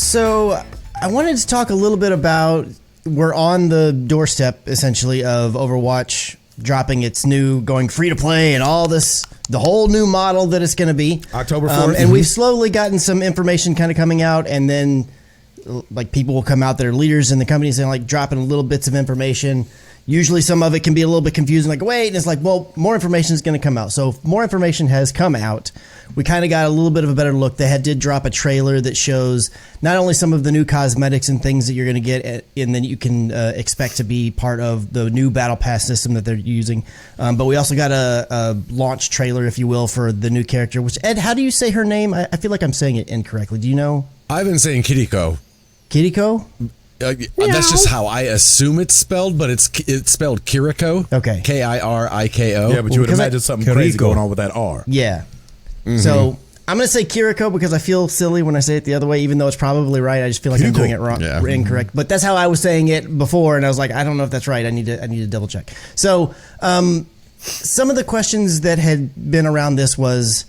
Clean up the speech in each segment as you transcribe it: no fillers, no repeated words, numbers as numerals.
So I wanted to talk a little bit about, we're on the doorstep essentially of Overwatch dropping its new, going free to play and all this, the whole new model that it's going to be. October 4th. And we've slowly gotten some information kind of coming out, and then like people will come out that are leaders in the companies and like dropping little bits of information. Usually some of it can be a little bit confusing, like, wait, and it's like, well, more information is going to come out. So more information has come out. We kind of got a little bit of a better look. They did drop a trailer that shows not only some of the new cosmetics and things that you're going to get, and then you can expect to be part of the new Battle Pass system that they're using. But we also got a launch trailer, if you will, for the new character, which, Ed, how do you say her name? I feel like I'm saying it incorrectly. Do you know? I've been saying Kiriko. Kiriko? That's just how I assume it's spelled, but it's spelled Kiriko. Okay. Kiriko. Yeah, but you would imagine something crazy going on with that R. Yeah. Mm-hmm. So I'm going to say Kiriko because I feel silly when I say it the other way, even though it's probably right. I just feel like I'm doing it wrong, incorrect. But that's how I was saying it before, and I was like, I don't know if that's right. I need to double check. So some of the questions that had been around this was,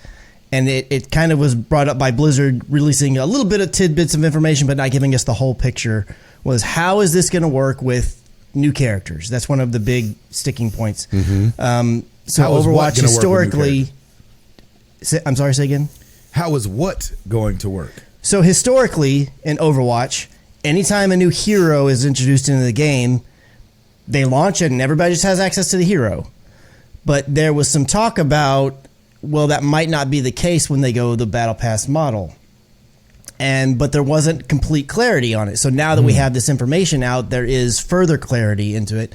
and it kind of was brought up by Blizzard releasing a little bit of tidbits of information, but not giving us the whole picture, was how is this going to work with new characters? That's one of the big sticking points. Mm-hmm. So how Overwatch historically... I'm sorry, say again? How is what going to work? So historically in Overwatch, anytime a new hero is introduced into the game, they launch it and everybody just has access to the hero. But there was some talk about, well, that might not be the case when they go the Battle Pass model. But there wasn't complete clarity on it. So now that we have this information out, there is further clarity into it.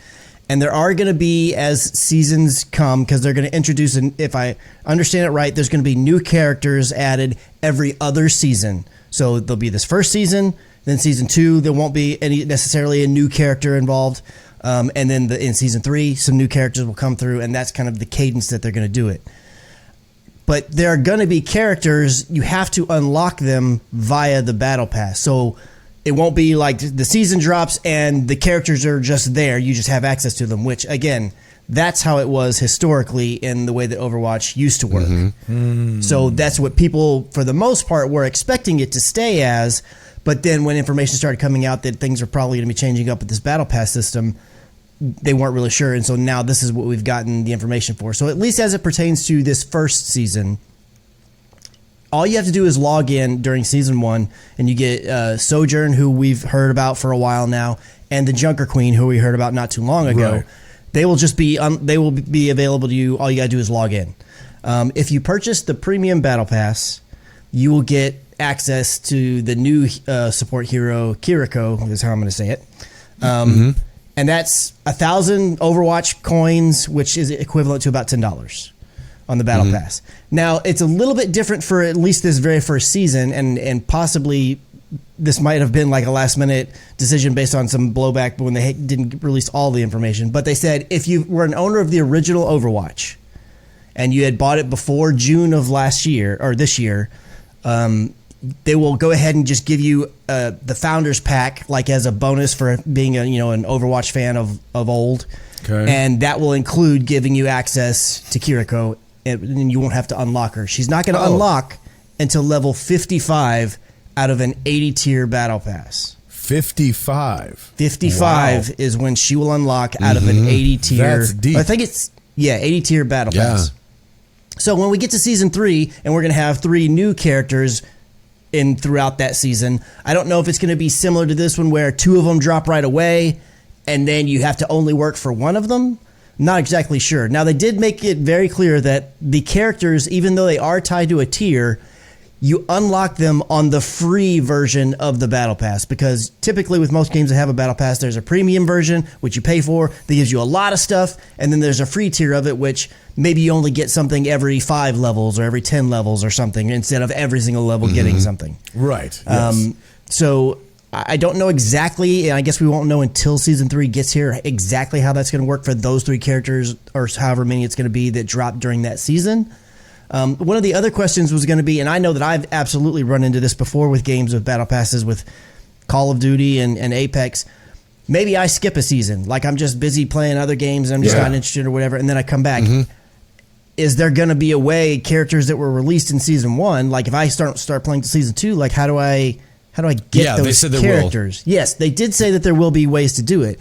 And there are going to be, as seasons come, because they're going to introduce, if I understand it right, there's going to be new characters added every other season. So there'll be this first season, then season 2, there won't be necessarily a new character involved. And then in season 3, some new characters will come through, and that's kind of the cadence that they're going to do it. But there are going to be characters, you have to unlock them via the Battle Pass. So it won't be like the season drops and the characters are just there. You just have access to them, which, again, that's how it was historically in the way that Overwatch used to work. Mm-hmm. So that's what people, for the most part, were expecting it to stay as. But then when information started coming out that things are probably going to be changing up with this Battle Pass system, they weren't really sure. And so now this is what we've gotten the information for. So at least as it pertains to this first season, all you have to do is log in during season 1, and you get Sojourn, who we've heard about for a while now, and the Junker Queen, who we heard about not too long ago. Right. They will just be they will be available to you. All you got to do is log in. If you purchase the premium Battle Pass, you will get access to the new support hero Kiriko, is how I'm going to say it. And that's 1,000 Overwatch coins, which is equivalent to about $10 on the Battle Pass. Now, it's a little bit different for at least this very first season, and possibly this might have been like a last-minute decision based on some blowback when they didn't release all the information. But they said if you were an owner of the original Overwatch and you had bought it before June of last year, or this year, they will go ahead and just give you the Founders Pack, like as a bonus for being an Overwatch fan of old. Okay. And that will include giving you access to Kiriko, and you won't have to unlock her. She's not going to unlock until level 55 out of an 80-tier Battle Pass. 55? 55 is when she will unlock out of an 80-tier. That's deep. I think it's, 80-tier Battle Pass. So when we get to Season 3, and we're going to have 3 new characters throughout that season, I don't know if it's going to be similar to this one where 2 of them drop right away, and then you have to only work for one of them. Not exactly sure. Now, they did make it very clear that the characters, even though they are tied to a tier, you unlock them on the free version of the Battle Pass, because typically with most games that have a Battle Pass, there's a premium version, which you pay for, that gives you a lot of stuff, and then there's a free tier of it, which maybe you only get something every 5 levels or every 10 levels or something, instead of every single level getting something. Right. Yes. So I don't know exactly, and I guess we won't know until Season 3 gets here, exactly how that's going to work for those 3 characters, or however many it's going to be that drop during that season. One of the other questions was going to be, and I know that I've absolutely run into this before with games with Battle Passes with Call of Duty and Apex. Maybe I skip a season, like I'm just busy playing other games and I'm just not interested or whatever, and then I come back. Is there going to be a way, characters that were released in Season 1, like if I start playing to Season 2, like how do I how do I get Yeah, those they said there characters? Yes, they did say that there will be ways to do it.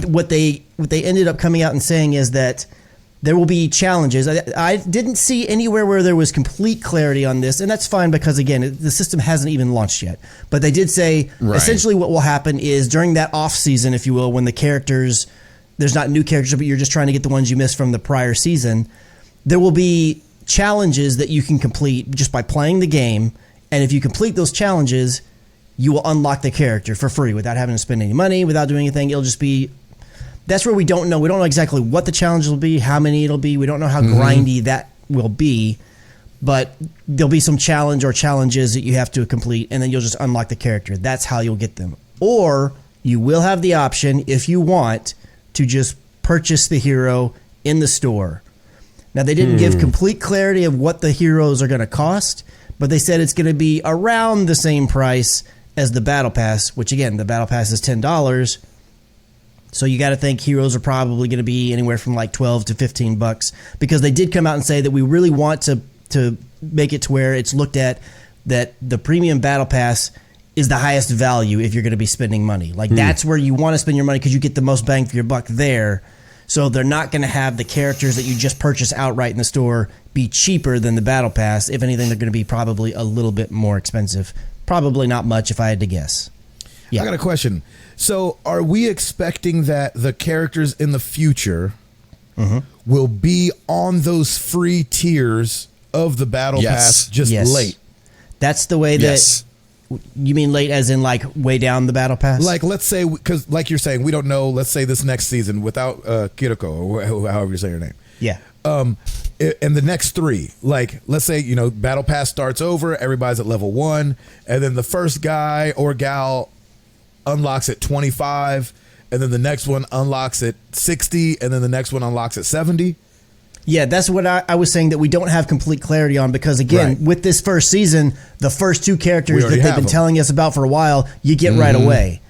What they ended up coming out and saying is that there will be challenges. I didn't see anywhere where there was complete clarity on this, and that's fine because, again, the system hasn't even launched yet. But they did say essentially what will happen is during that off season, if you will, when the characters, there's not new characters, but you're just trying to get the ones you missed from the prior season, there will be challenges that you can complete just by playing the game. And if you complete those challenges, you will unlock the character for free without having to spend any money, without doing anything. It'll just be... That's where we don't know. We don't know exactly what the challenge will be, how many it'll be. We don't know how grindy that will be. But there'll be some challenge or challenges that you have to complete, and then you'll just unlock the character. That's how you'll get them. Or you will have the option, if you want, to just purchase the hero in the store. Now, they didn't give complete clarity of what the heroes are going to cost, but they said it's going to be around the same price as the Battle Pass, which, again, the Battle Pass is $10. So you got to think heroes are probably going to be anywhere from like $12 to $15 because they did come out and say that we really want to make it to where it's looked at that the premium battle pass is the highest value if you're going to be spending money. Like that's where you want to spend your money because you get the most bang for your buck there. So they're not going to have the characters that you just purchase outright in the store be cheaper than the battle pass. If anything, they're going to be probably a little bit more expensive. Probably not much if I had to guess. Yeah. I got a question. So are we expecting that the characters in the future will be on those free tiers of the battle pass just late? That's the way that... You mean late as in like way down the battle pass? Like, let's say, because like you're saying, we don't know, let's say this next season without Kiriko, or however you say her name. Yeah. And the next three, like, let's say, you know, battle pass starts over, everybody's at level 1, and then the first guy or gal unlocks at 25, and then the next one unlocks at 60, and then the next one unlocks at 70. Yeah, that's what I was saying that we don't have complete clarity on because, again, with this first season, the first two characters that they've been telling us about for a while, you get right away.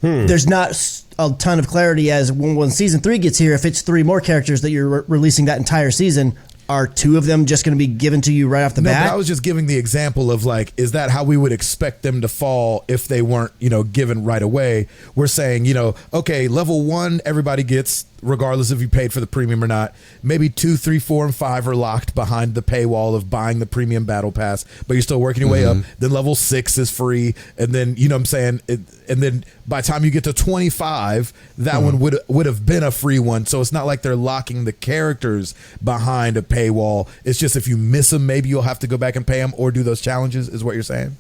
There's not a ton of clarity as when season 3 gets here, if it's 3 more characters that you're releasing that entire season, are 2 of them just going to be given to you right off the bat? But I was just giving the example of like, is that how we would expect them to fall if they weren't, you know, given right away? We're saying, you know, okay, level 1, everybody gets, regardless if you paid for the premium or not. Maybe 2, 3, 4, and 5 are locked behind the paywall of buying the premium battle pass, but you're still working your way up. Then level 6 is free, and then, you know what I'm saying, and then by the time you get to 25, that one would have been a free one. So it's not like they're locking the characters behind a paywall. It's just if you miss them, maybe you'll have to go back and pay them or do those challenges, is what you're saying?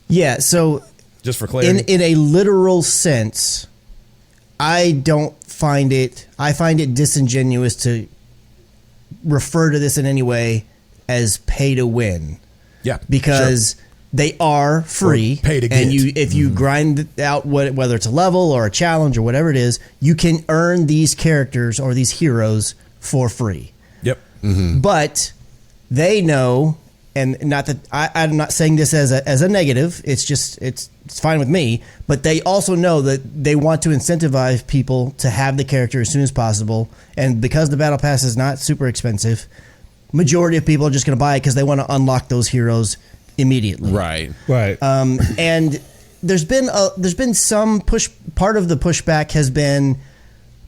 Yeah, so just for clarity. In a literal sense, I find it disingenuous to refer to this in any way as pay to win. Yeah. Because they are free. Or pay to get. And if you grind out whether it's a level or a challenge or whatever it is, you can earn these characters or these heroes for free. Yep. But they know, and not that I'm not saying this as a negative. It's just it's fine with me. But they also know that they want to incentivize people to have the character as soon as possible. And because the battle pass is not super expensive, majority of people are just going to buy it because they want to unlock those heroes immediately. Right. And there's been some push. Part of the pushback has been,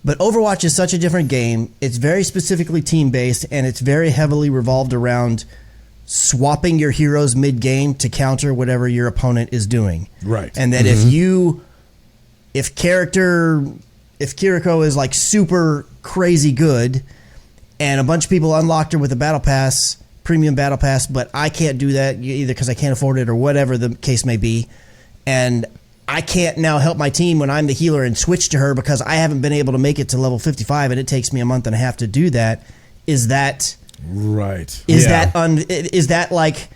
but Overwatch is such a different game. It's very specifically team based, and it's very heavily revolved around swapping your heroes mid-game to counter whatever your opponent is doing. Right. And that if Kiriko is like super crazy good and a bunch of people unlocked her with a battle pass, premium battle pass, but I can't do that either because I can't afford it or whatever the case may be, and I can't now help my team when I'm the healer and switch to her because I haven't been able to make it to level 55 and it takes me a month and a half to do that. Is that... Right. Is that like,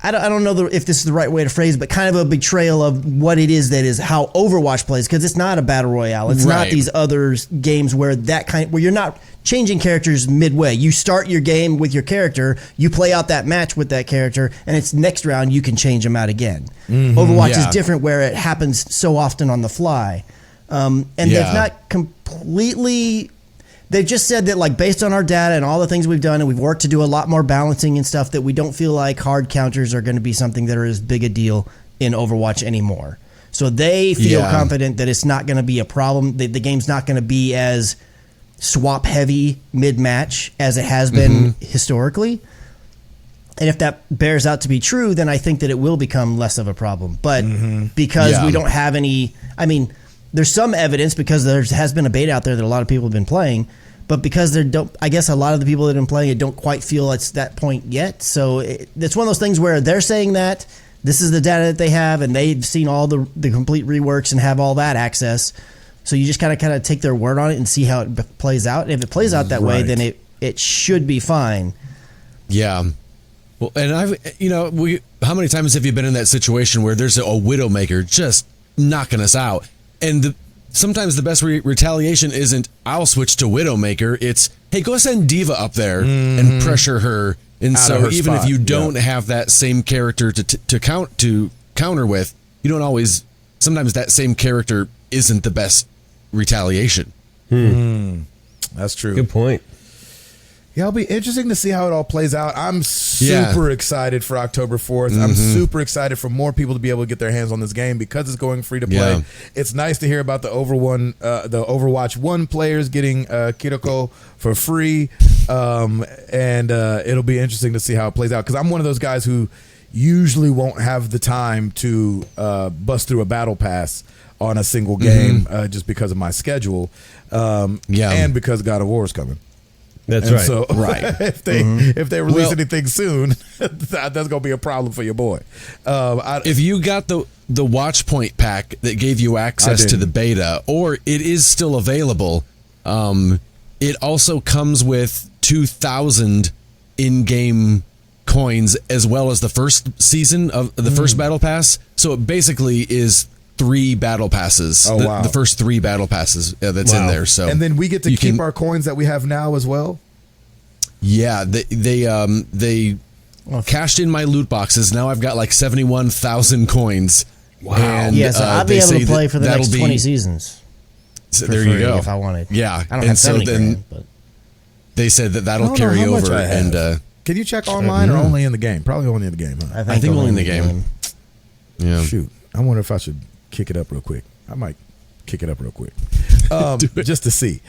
I don't know if this is the right way to phrase it, but kind of a betrayal of what it is that is how Overwatch plays, because it's not a battle royale. It's not these other games where where you're not changing characters midway. You start your game with your character, you play out that match with that character, and it's next round you can change them out again. Overwatch is different where it happens so often on the fly. And they've not completely... They've just said that, like, based on our data and all the things we've done, and we've worked to do a lot more balancing and stuff, that we don't feel like hard counters are going to be something that are as big a deal in Overwatch anymore. So they feel confident that it's not going to be a problem. The game's not going to be as swap heavy mid-match as it has been historically. And if that bears out to be true, then I think that it will become less of a problem. But because we don't have any, I mean, there's some evidence because there has been a beta out there that a lot of people have been playing, but because I guess a lot of the people that have been playing it don't quite feel it's that point yet. So it's one of those things where they're saying that this is the data that they have, and they've seen all the complete reworks and have all that access. So you just kind of take their word on it and see how it plays out. And if it plays out that way, then it should be fine. Yeah. Well, and how many times have you been in that situation where there's a Widowmaker just knocking us out? And sometimes the best retaliation isn't, I'll switch to Widowmaker. It's, hey, go send Diva up there and pressure her. And so even if you don't have that same character to counter with, you don't always, sometimes that same character isn't the best retaliation. That's true. Good point. Yeah, it'll be interesting to see how it all plays out. I'm super excited for October 4th. I'm super excited for more people to be able to get their hands on this game because it's going free to play. Yeah. It's nice to hear about the Overwatch 1 players getting Kiriko for free. And it'll be interesting to see how it plays out because I'm one of those guys who usually won't have the time to bust through a battle pass on a single game just because of my schedule and because God of War is coming. That's right. So if they release anything soon, that's going to be a problem for your boy. If you got the Watch Point pack that gave you access to the beta, or it is still available, it also comes with 2,000 in-game coins as well as the first season of the first battle pass. So it basically is 3 battle passes. The first 3 battle passes that's in there. So and then we get to keep our coins that we have now as well. Yeah, they cashed in my loot boxes. Now I've got like 71,000 coins. Wow. And, so I'll be able to play for the next 20 seasons. So there you go. If I wanted. Yeah. I don't have 70 grand, but they said that'll carry over. And can you check online or only in the game? Probably only in the game. Huh? I think only in the game. Yeah. Shoot, I wonder if I should kick it up real quick. I might kick it up real quick just to see.